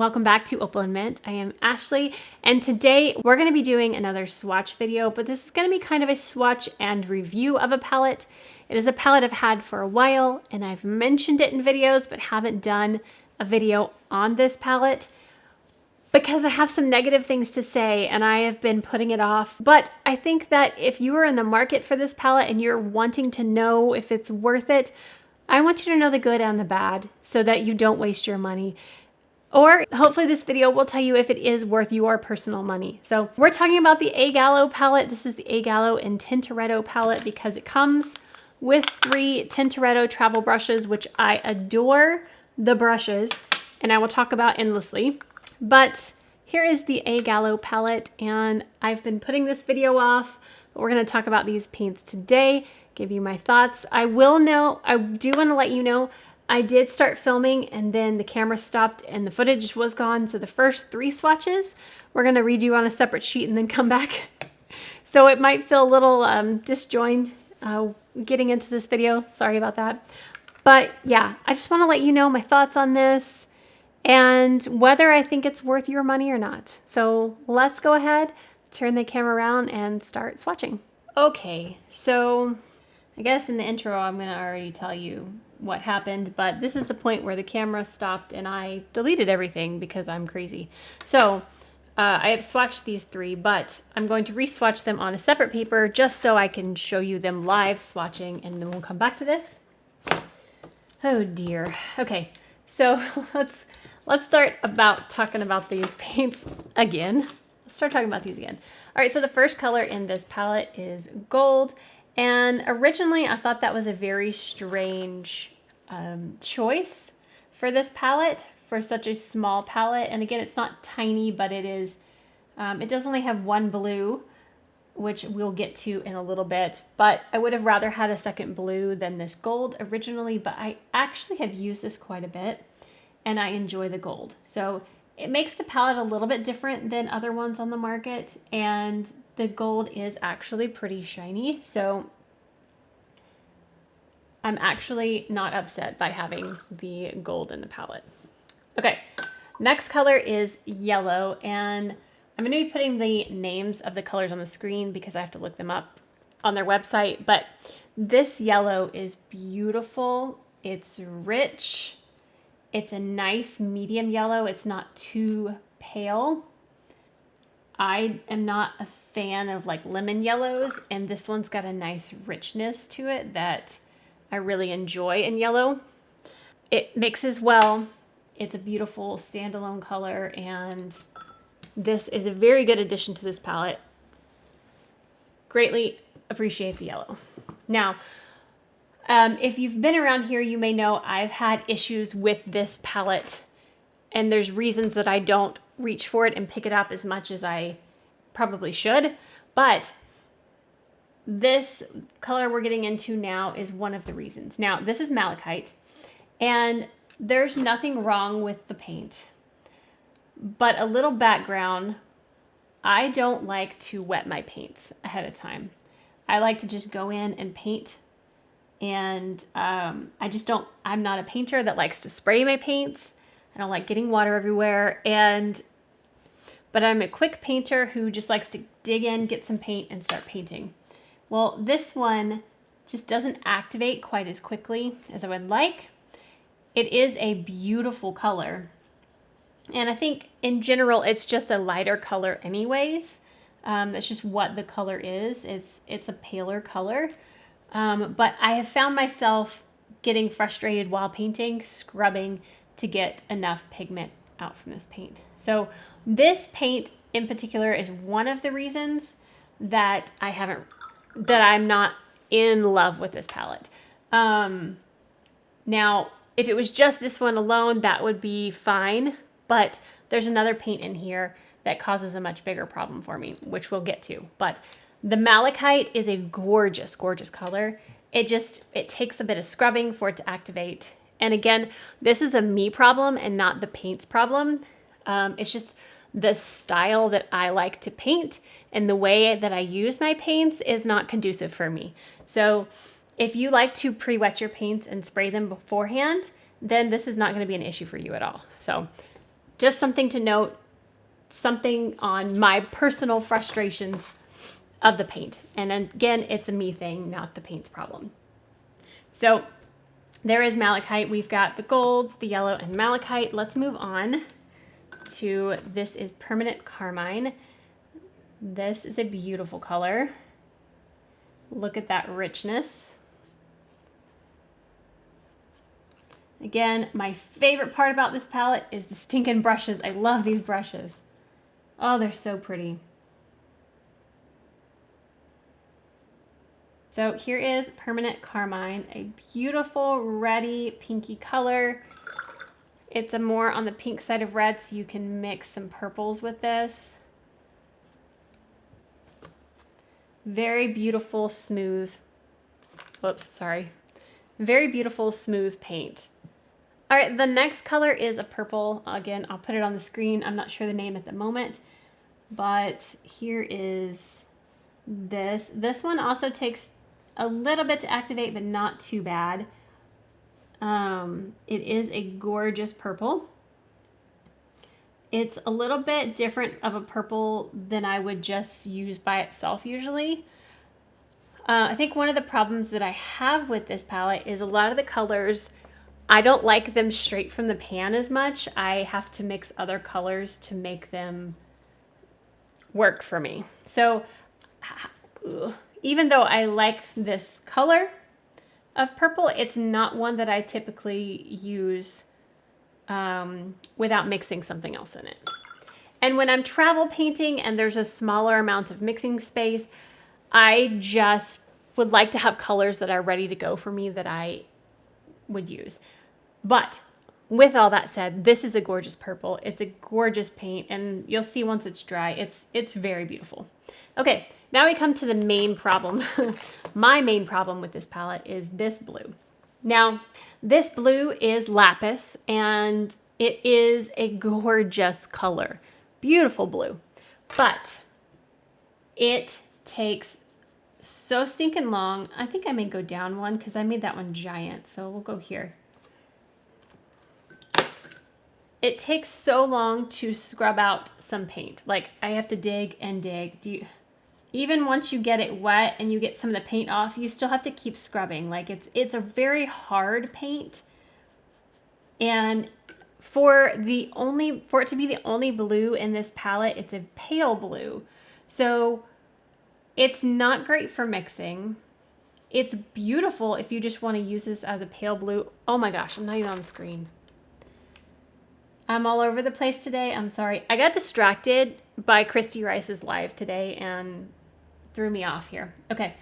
welcome back to Opal&Mint. I am Ashley, and today we're going to be doing another swatch video, but this is going to be kind of a swatch and review of a palette. It is a palette I've had for a while, and I've mentioned it in videos, but haven't done a video on this palette because I have some negative things to say and I have been putting it off. But I think that if you are in the market for this palette and you're wanting to know if it's worth it, I want you to know the good and the bad so that you don't waste your money. Or hopefully this video will tell you if it is worth your personal money. So we're talking about the Gallo palette. This is the Gallo in Tintoretto palette because it comes with 3 Tintoretto travel brushes, which I adore the brushes and I will talk about endlessly. But here is the Gallo palette, and I've been putting this video off, but we're going to talk about these paints today, give you my thoughts. I do want to let you know, I did start filming and then the camera stopped and the footage was gone. So the first 3 swatches, we're going to redo on a separate sheet and then come back. So it might feel a little disjoined getting into this video. Sorry about that. But yeah, I just want to let you know my thoughts on this and whether I think it's worth your money or not. So let's go ahead, turn the camera around and start swatching. Okay, so I guess in the intro, I'm gonna already tell you what happened, but this is the point where the camera stopped and I deleted everything because I'm crazy. So I have swatched these 3, but I'm going to re-swatch them on a separate paper just so I can show you them live swatching, and then we'll come back to this. Oh dear. Okay, so let's start talking about these paints again. Let's start talking about these again. All right, so the first color in this palette is gold. And originally I thought that was a very strange choice for this palette, for such a small palette. And again, it's not tiny, but it is, it does only have 1 blue, which we'll get to in a little bit. But I would have rather had a second blue than this gold originally, but I actually have used this quite a bit and I enjoy the gold. So it makes the palette a little bit different than other ones on the market, and the gold is actually pretty shiny. So I'm actually not upset by having the gold in the palette. Okay, next color is yellow, and I'm going to be putting the names of the colors on the screen because I have to look them up on their website. But this yellow is beautiful. It's rich. It's a nice medium yellow. It's not too pale. I am not a fan of like lemon yellows, and this one's got a nice richness to it that I really enjoy in yellow. It mixes well. It's a beautiful standalone color, and this is a very good addition to this palette. Greatly appreciate the yellow. Now, if you've been around here, you may know I've had issues with this palette, and there's reasons that I don't reach for it and pick it up as much as I probably should. But this color we're getting into now is one of the reasons. Now, this is malachite, and there's nothing wrong with the paint. But a little background, I don't like to wet my paints ahead of time. I like to just go in and paint. And I'm not a painter that likes to spray my paints. I don't like getting water everywhere. But I'm a quick painter who just likes to dig in, get some paint, and start painting. Well, this one just doesn't activate quite as quickly as I would like. It is a beautiful color. And I think in general, it's just a lighter color anyways. That's just what the color is. It's a paler color. But I have found myself getting frustrated while painting, scrubbing to get enough pigment out from this paint. So this paint in particular is one of the reasons that I'm not in love with this palette. Now, if it was just this one alone, that would be fine. But there's another paint in here that causes a much bigger problem for me, which we'll get to. But the malachite is a gorgeous, gorgeous color. It takes a bit of scrubbing for it to activate. And again, this is a me problem and not the paint's problem. It's just the style that I like to paint and the way that I use my paints is not conducive for me. So if you like to pre-wet your paints and spray them beforehand, then this is not going to be an issue for you at all. So just something to note, something on my personal frustrations of the paint. And again, it's a me thing, not the paint's problem. So there is malachite. We've got the gold, the yellow, and malachite. Let's move on to, this is permanent carmine. This is a beautiful color. Look at that richness. Again, my favorite part about this palette is the stinking brushes. I love these brushes. Oh, they're so pretty. So here is permanent carmine, a beautiful reddy pinky color. It's a more on the pink side of red, so you can mix some purples with this. Very beautiful, smooth, whoops, sorry. Very beautiful, smooth paint. All right, the next color is a purple. Again, I'll put it on the screen. I'm not sure the name at the moment, but here is this. This one also takes a little bit to activate, but not too bad. It is a gorgeous purple. It's a little bit different of a purple than I would just use by itself usually. I think one of the problems that I have with this palette is a lot of the colors, I don't like them straight from the pan as much. I have to mix other colors to make them work for me. So even though I like this color of purple, it's not one that I typically use without mixing something else in it. And when I'm travel painting and there's a smaller amount of mixing space, I just would like to have colors that are ready to go for me that I would use. But with all that said, this is a gorgeous purple. It's a gorgeous paint, and you'll see once it's dry, it's very beautiful. Okay, now we come to the main problem. My main problem with this palette is this blue. Now, this blue is lapis, and it is a gorgeous color. Beautiful blue. But it takes so stinking long. I think I may go down one because I made that one giant, so we'll go here. It takes so long to scrub out some paint. Like, I have to dig and dig. Even once you get it wet and you get some of the paint off, you still have to keep scrubbing. Like, it's a very hard paint. And for it to be the only blue in this palette, it's a pale blue. So it's not great for mixing. It's beautiful if you just want to use this as a pale blue. Oh my gosh, I'm not even on the screen. I'm all over the place today. I'm sorry. I got distracted by Christy Rice's live today and threw me off here. Okay.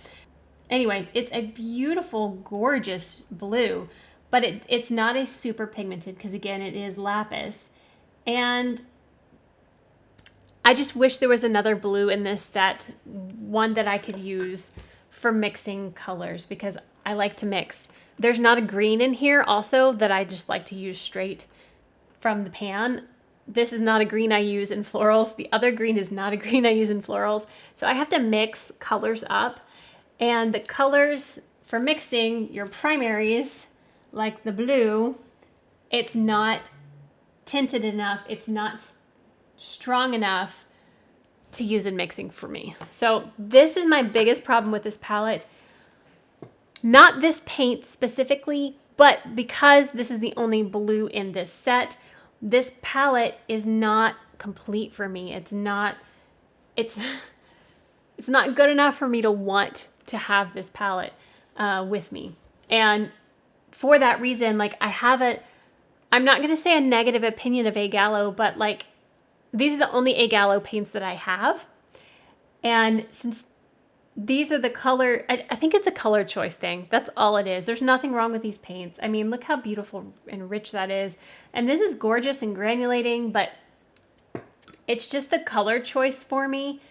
Anyways, it's a beautiful, gorgeous blue, but it's not a super pigmented because, again, it is lapis. And I just wish there was another blue in this set, one that I could use for mixing colors because I like to mix. There's not a green in here also that I just like to use straight from the pan. This is not a green I use in florals. The other green is not a green I use in florals. So I have to mix colors up. And the colors for mixing your primaries, like the blue, it's not tinted enough. It's not strong enough to use in mixing for me. So this is my biggest problem with this palette. Not this paint specifically, but because this is the only blue in this set, this palette is not complete for me. It's not good enough for me to want to have this palette with me. And for that reason, like, I'm not going to say a negative opinion of A Gallo, but like, these are the only A Gallo paints that I have. And since these are the color, I think it's a color choice thing. That's all it is. There's nothing wrong with these paints. I mean, look how beautiful and rich that is. And this is gorgeous and granulating, but it's just the color choice for me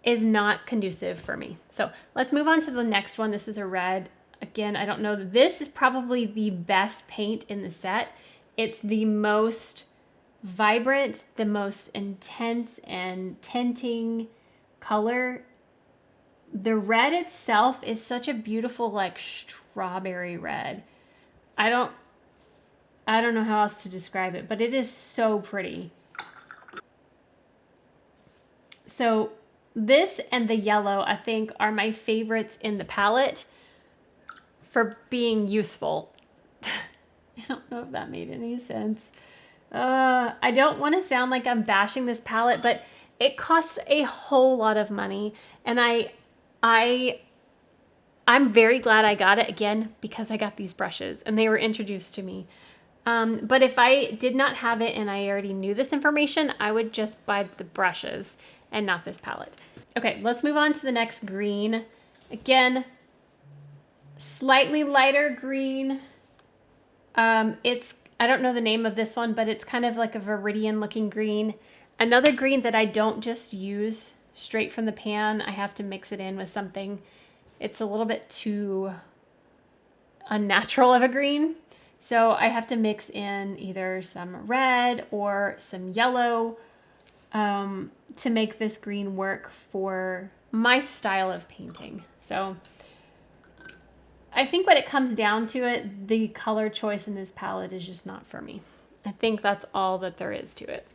is not conducive for me. So let's move on to the next one. This is a red. Again, I don't know. This is probably the best paint in the set. It's the most vibrant, the most intense and tinting color. The red itself is such a beautiful, like, strawberry red. I don't know how else to describe it, but it is so pretty. So this and the yellow, I think, are my favorites in the palette for being useful. I don't know if that made any sense. I don't want to sound like I'm bashing this palette, but it costs a whole lot of money, and I'm very glad I got it, again, because I got these brushes and they were introduced to me. But if I did not have it and I already knew this information, I would just buy the brushes and not this palette. Okay, let's move on to the next green. Again, slightly lighter green. I don't know the name of this one, but it's kind of like a viridian looking green. Another green that I don't just use straight from the pan. I have to mix it in with something. It's a little bit too unnatural of a green. So I have to mix in either some red or some yellow to make this green work for my style of painting. So I think when it comes down to it, the color choice in this palette is just not for me. I think that's all that there is to it.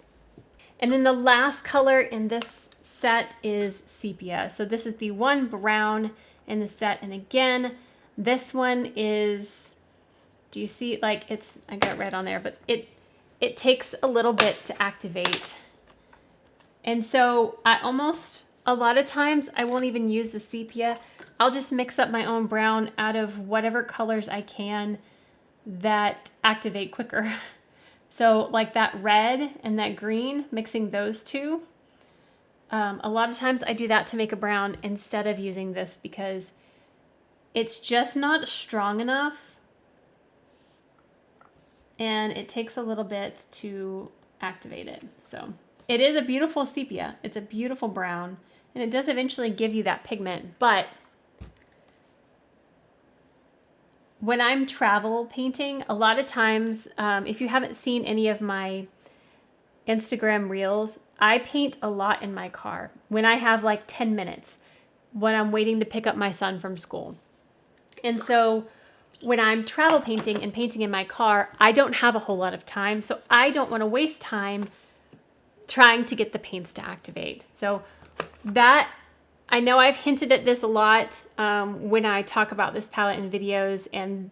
And then the last color in this set is sepia. So this is the one brown in the set. And again, this one is, do you see, like I got red on there, but it takes a little bit to activate. And so a lot of times I won't even use the sepia. I'll just mix up my own brown out of whatever colors I can that activate quicker. So like that red and that green, mixing those two. A lot of times I do that to make a brown instead of using this because it's just not strong enough and it takes a little bit to activate it. So it is a beautiful sepia. It's a beautiful brown and it does eventually give you that pigment. But when I'm travel painting, a lot of times, if you haven't seen any of my Instagram reels, I paint a lot in my car when I have like 10 minutes when I'm waiting to pick up my son from school. And so when I'm travel painting and painting in my car, I don't have a whole lot of time. So I don't want to waste time trying to get the paints to activate. So that, I know I've hinted at this a lot when I talk about this palette in videos, and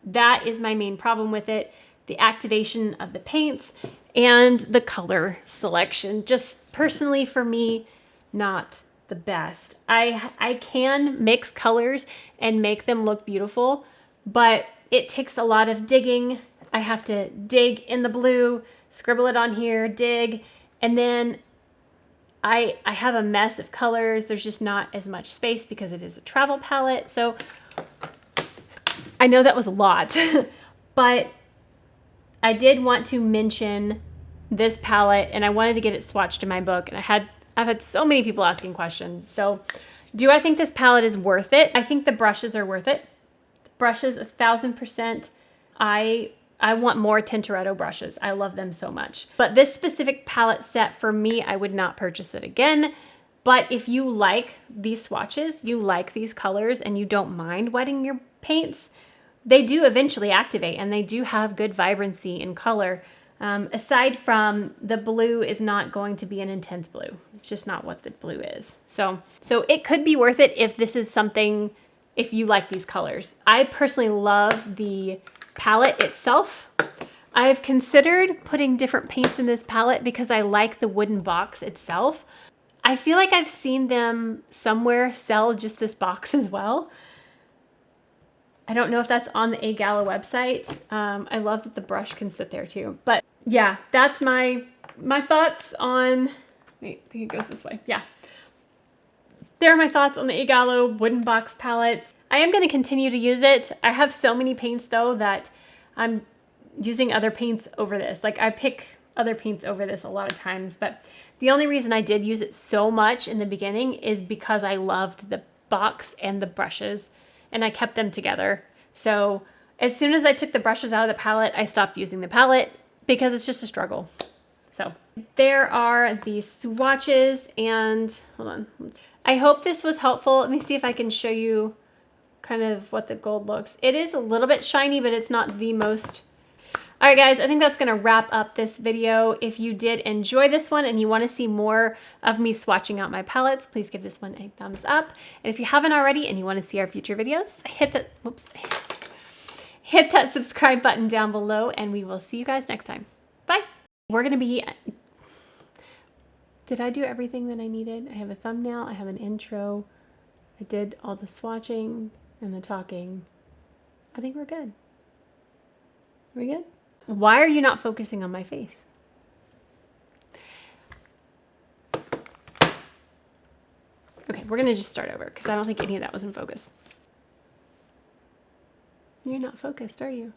that is my main problem with it. The activation of the paints and the color selection. Just personally for me, not the best. I can mix colors and make them look beautiful, but it takes a lot of digging. I have to dig in the blue, scribble it on here, dig, and then I have a mess of colors. There's just not as much space because it is a travel palette. So I know that was a lot, but I did want to mention this palette and I wanted to get it swatched in my book, and I've had so many people asking questions. So do I think this palette is worth it? I think the brushes are worth it. The brushes, 1000%. I want more Tintoretto brushes. I love them so much. But this specific palette set, for me, I would not purchase it again. But if you like these swatches, you like these colors, and you don't mind wetting your paints, they do eventually activate, and they do have good vibrancy in color. Aside from the blue is not going to be an intense blue. It's just not what the blue is. So it could be worth it if this is something, if you like these colors. I personally love the palette itself. I've considered putting different paints in this palette because I like the wooden box itself. I feel like I've seen them somewhere sell just this box as well. I don't know if that's on the Gallo website. I love that the brush can sit there too. But yeah, that's my thoughts on, wait, I think it goes this way. Yeah. There are my thoughts on the Gallo wooden box palette. I am going to continue to use it. I have so many paints though that I'm using other paints over this. Like I pick other paints over this a lot of times, but the only reason I did use it so much in the beginning is because I loved the box and the brushes and I kept them together. So as soon as I took the brushes out of the palette, I stopped using the palette because it's just a struggle. So there are the swatches, and hold on. I hope this was helpful. Let me see if I can show you kind of what the gold looks. It is a little bit shiny, but it's not the most. All right, guys, I think that's going to wrap up this video. If you did enjoy this one and you want to see more of me swatching out my palettes, please give this one a thumbs up. And if you haven't already and you want to see our future videos, hit that subscribe button down below, and we will see you guys next time. Bye. We're going to be... Did I do everything that I needed? I have a thumbnail, I have an intro, I did all the swatching and the talking. I think we're good. Are we good? Why are you not focusing on my face? Okay, we're gonna just start over because I don't think any of that was in focus. You're not focused, are you?